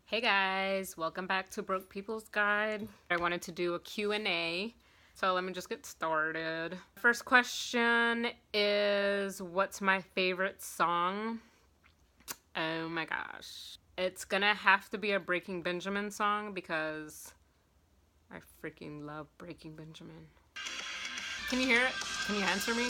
Hey guys, welcome back to Broke People's Guide. I wanted to do a Q&A, so let me just get started. First question is, what's my favorite song? Oh my gosh. It's gonna have to be a Breaking Benjamin song because I freaking love Breaking Benjamin. Can you hear it? Can you answer me?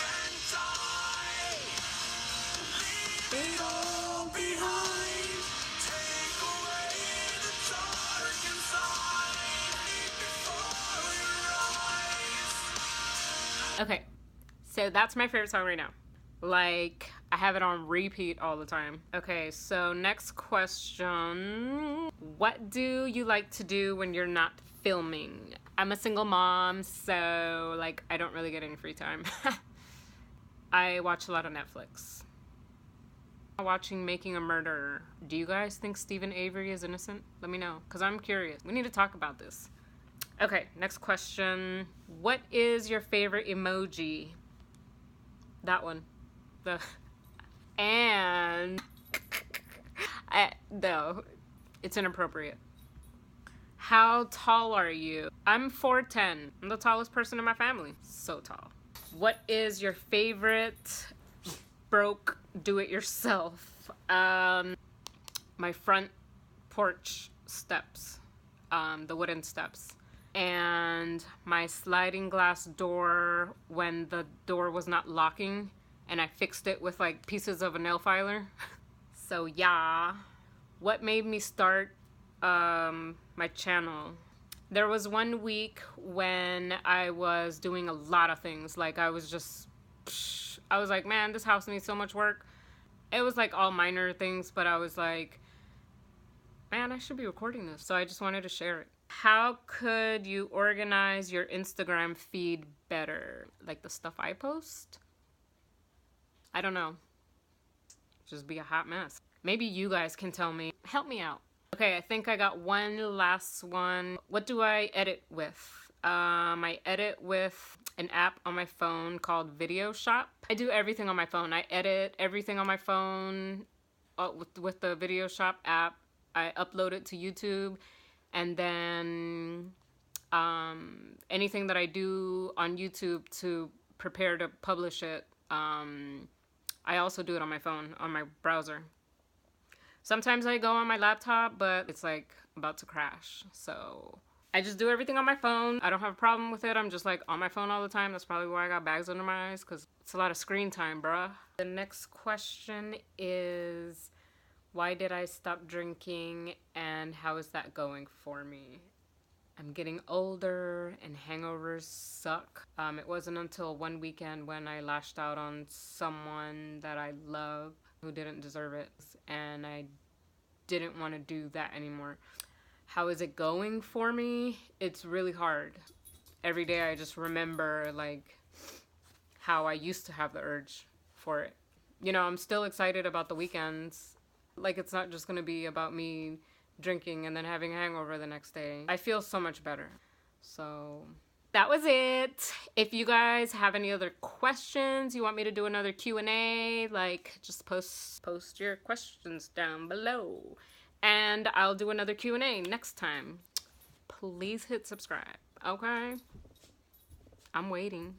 Okay, so that's my favorite song right now. Like, I have it on repeat all the time. Okay, so next question. What do you like to do when you're not filming? I'm a single mom, so like I don't really get any free time. I watch a lot of Netflix. Watching Making a Murderer. Do you guys think Steven Avery is innocent? Let me know, because I'm curious. We need to talk about this. Okay, next question. What is your favorite emoji? That one. And no, it's inappropriate. How tall are you? I'm 4'10". I'm the tallest person in my family. So tall. What is your favorite broke do-it-yourself? My front porch steps, the wooden steps, and my sliding glass door when the door was not locking, and I fixed it with like pieces of a nail filer. So yeah. What made me start my channel? There was one week when I was doing a lot of things. Like I was like, man, this house needs so much work. It was like all minor things, but I was like, man, I should be recording this. So I just wanted to share it. How could you organize your Instagram feed better? Like the stuff I post? I don't know. Just be a hot mess. Maybe you guys can tell me. Help me out. Okay, I think I got one last one. What do I edit with? I edit with an app on my phone called Video Shop. I do everything on my phone. I edit everything on my phone with the Video Shop app. I upload it to YouTube, and then anything that I do on YouTube to prepare to publish it, I also do it on my phone, on my browser. Sometimes I go on my laptop, but it's like about to crash. So I just do everything on my phone. I don't have a problem with it. I'm just like on my phone all the time. That's probably why I got bags under my eyes, because it's a lot of screen time, bruh. The next question is, why did I stop drinking and how is that going for me? I'm getting older and hangovers suck. It wasn't until one weekend when I lashed out on someone that I love who didn't deserve it, and I didn't want to do that anymore. How is it going for me? It's really hard. Every day I just remember like how I used to have the urge for it. You know, I'm still excited about the weekends. Like, it's not just gonna be about me drinking and then having a hangover the next day. I feel so much better. So that was it. If you guys have any other questions, you want me to do another Q&A, like just post your questions down below, and I'll do another Q&A next time. Please hit subscribe, okay? I'm waiting.